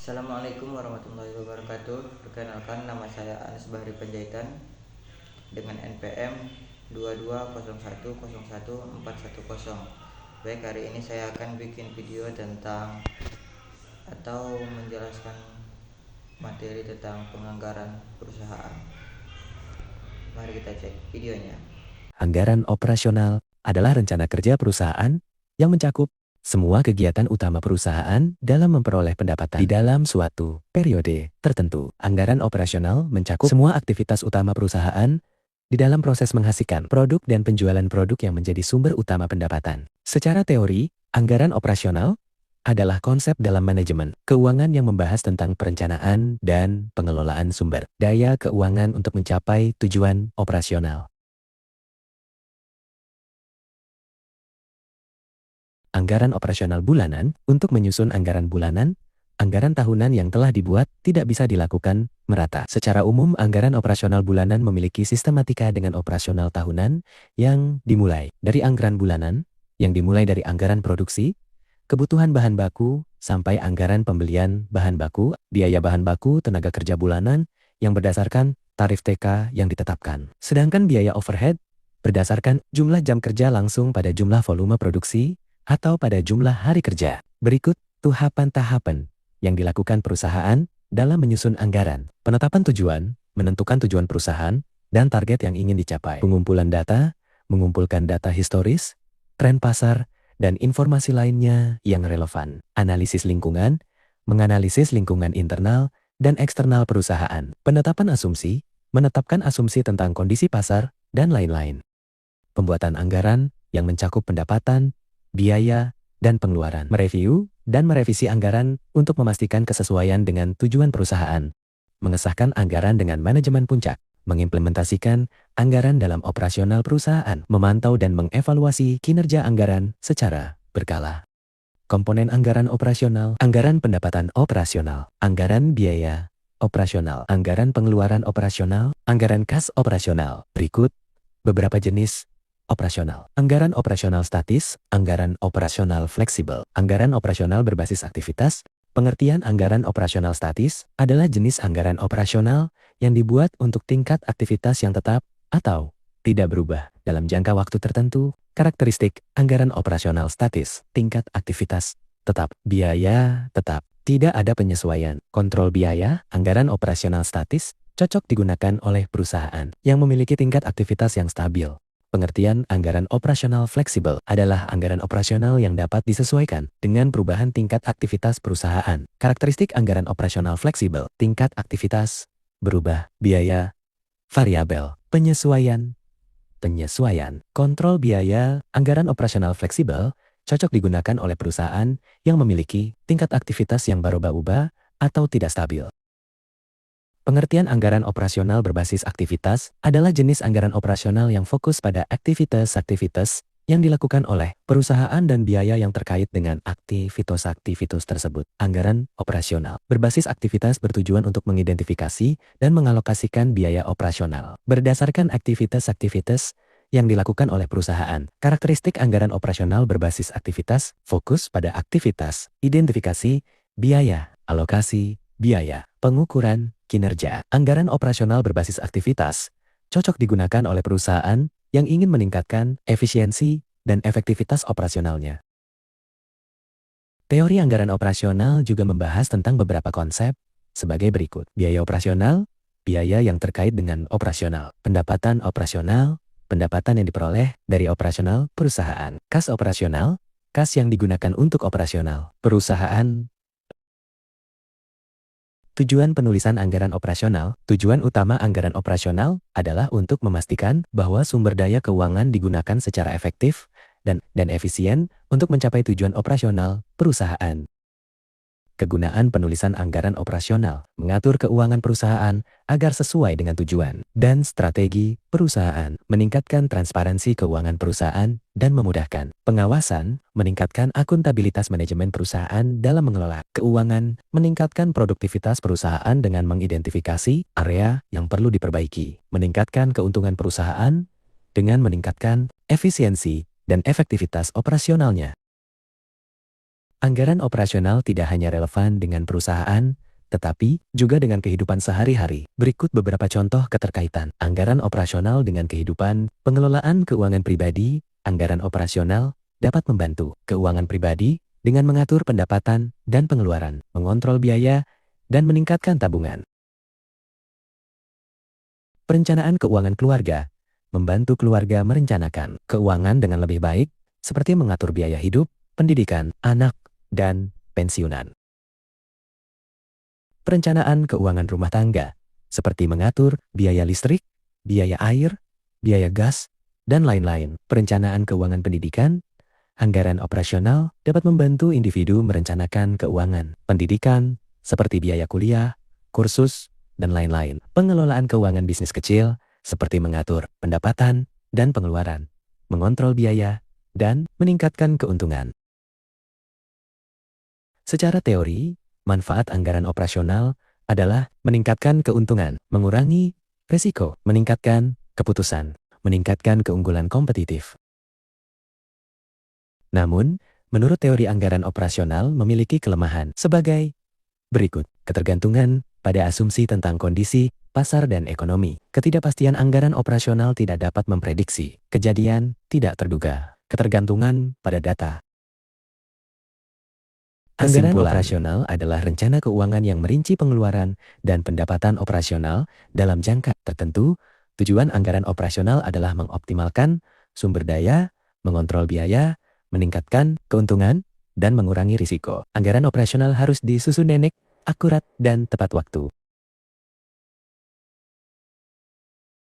Assalamualaikum warahmatullahi wabarakatuh. Perkenalkan, nama saya Anas Bahri Panjaitan dengan NPM 2201010410. Baik, hari ini saya akan bikin video tentang atau menjelaskan materi tentang penganggaran perusahaan. Mari kita cek videonya. Anggaran operasional adalah rencana kerja perusahaan yang mencakup semua kegiatan utama perusahaan dalam memperoleh pendapatan di dalam suatu periode tertentu. Anggaran operasional mencakup semua aktivitas utama perusahaan di dalam proses menghasilkan produk dan penjualan produk yang menjadi sumber utama pendapatan. Secara teori, anggaran operasional adalah konsep dalam manajemen keuangan yang membahas tentang perencanaan dan pengelolaan sumber daya keuangan untuk mencapai tujuan operasional. Anggaran operasional bulanan untuk menyusun anggaran bulanan, anggaran tahunan yang telah dibuat tidak bisa dilakukan merata. Secara umum, anggaran operasional bulanan memiliki sistematika dengan operasional tahunan yang dimulai dari anggaran bulanan, yang dimulai dari anggaran produksi, kebutuhan bahan baku, sampai anggaran pembelian bahan baku, biaya bahan baku, tenaga kerja bulanan, yang berdasarkan tarif TK yang ditetapkan. Sedangkan biaya overhead berdasarkan jumlah jam kerja langsung pada jumlah volume produksi, atau pada jumlah hari kerja. Berikut tahapan-tahapan yang dilakukan perusahaan dalam menyusun anggaran. Penetapan tujuan, menentukan tujuan perusahaan, dan target yang ingin dicapai. Pengumpulan data, mengumpulkan data historis, tren pasar, dan informasi lainnya yang relevan. Analisis lingkungan, menganalisis lingkungan internal dan eksternal perusahaan. Penetapan asumsi, menetapkan asumsi tentang kondisi pasar, dan lain-lain. Pembuatan anggaran yang mencakup pendapatan, biaya, dan pengeluaran. Mereview dan merevisi anggaran untuk memastikan kesesuaian dengan tujuan perusahaan. Mengesahkan anggaran dengan manajemen puncak. Mengimplementasikan anggaran dalam operasional perusahaan. Memantau dan mengevaluasi kinerja anggaran secara berkala. Komponen anggaran operasional, anggaran pendapatan operasional, anggaran biaya operasional, anggaran pengeluaran operasional, anggaran kas operasional. Berikut beberapa jenis operasional. Anggaran operasional statis, anggaran operasional fleksibel, anggaran operasional berbasis aktivitas. Pengertian anggaran operasional statis adalah jenis anggaran operasional yang dibuat untuk tingkat aktivitas yang tetap atau tidak berubah dalam jangka waktu tertentu. Karakteristik anggaran operasional statis, tingkat aktivitas tetap, biaya tetap, tidak ada penyesuaian. Kontrol biaya, anggaran operasional statis cocok digunakan oleh perusahaan yang memiliki tingkat aktivitas yang stabil. Pengertian anggaran operasional fleksibel adalah anggaran operasional yang dapat disesuaikan dengan perubahan tingkat aktivitas perusahaan. Karakteristik anggaran operasional fleksibel, tingkat aktivitas berubah, biaya variabel, penyesuaian, kontrol biaya. Anggaran operasional fleksibel cocok digunakan oleh perusahaan yang memiliki tingkat aktivitas yang berubah-ubah atau tidak stabil. Pengertian anggaran operasional berbasis aktivitas adalah jenis anggaran operasional yang fokus pada aktivitas-aktivitas yang dilakukan oleh perusahaan dan biaya yang terkait dengan aktivitas-aktivitas tersebut. Anggaran operasional berbasis aktivitas bertujuan untuk mengidentifikasi dan mengalokasikan biaya operasional berdasarkan aktivitas-aktivitas yang dilakukan oleh perusahaan. Karakteristik anggaran operasional berbasis aktivitas fokus pada aktivitas, identifikasi, biaya, alokasi, biaya, pengukuran, kinerja. Anggaran operasional berbasis aktivitas cocok digunakan oleh perusahaan yang ingin meningkatkan efisiensi dan efektivitas operasionalnya. Teori anggaran operasional juga membahas tentang beberapa konsep sebagai berikut. Biaya operasional, biaya yang terkait dengan operasional. Pendapatan operasional, pendapatan yang diperoleh dari operasional perusahaan. Kas operasional, kas yang digunakan untuk operasional perusahaan. Tujuan penulisan anggaran operasional. Tujuan utama anggaran operasional adalah untuk memastikan bahwa sumber daya keuangan digunakan secara efektif dan efisien untuk mencapai tujuan operasional perusahaan. Kegunaan penulisan anggaran operasional mengatur keuangan perusahaan agar sesuai dengan tujuan dan strategi perusahaan, meningkatkan transparansi keuangan perusahaan, dan memudahkan pengawasan, meningkatkan akuntabilitas manajemen perusahaan dalam mengelola keuangan, meningkatkan produktivitas perusahaan dengan mengidentifikasi area yang perlu diperbaiki, meningkatkan keuntungan perusahaan dengan meningkatkan efisiensi dan efektivitas operasionalnya. Anggaran operasional tidak hanya relevan dengan perusahaan, tetapi juga dengan kehidupan sehari-hari. Berikut beberapa contoh keterkaitan anggaran operasional dengan kehidupan. Pengelolaan keuangan pribadi. Anggaran operasional dapat membantu keuangan pribadi dengan mengatur pendapatan dan pengeluaran, mengontrol biaya, dan meningkatkan tabungan. Perencanaan keuangan keluarga. Membantu keluarga merencanakan keuangan dengan lebih baik, seperti mengatur biaya hidup, pendidikan, anak, dan pensiunan. Perencanaan keuangan rumah tangga, seperti mengatur biaya listrik, biaya air, biaya gas, dan lain-lain. Perencanaan keuangan pendidikan. Anggaran operasional dapat membantu individu merencanakan keuangan pendidikan, seperti biaya kuliah, kursus, dan lain-lain. Pengelolaan keuangan bisnis kecil, seperti mengatur pendapatan dan pengeluaran, mengontrol biaya, dan meningkatkan keuntungan. Secara teori, manfaat anggaran operasional adalah meningkatkan keuntungan, mengurangi risiko, meningkatkan keputusan, meningkatkan keunggulan kompetitif. Namun, menurut teori anggaran operasional memiliki kelemahan sebagai berikut: ketergantungan pada asumsi tentang kondisi pasar dan ekonomi. Ketidakpastian anggaran operasional tidak dapat memprediksi kejadian tidak terduga. Ketergantungan pada data. Anggaran operasional adalah rencana keuangan yang merinci pengeluaran dan pendapatan operasional dalam jangka tertentu. Tujuan anggaran operasional adalah mengoptimalkan sumber daya, mengontrol biaya, meningkatkan keuntungan, dan mengurangi risiko. Anggaran operasional harus disusun akurat, dan tepat waktu.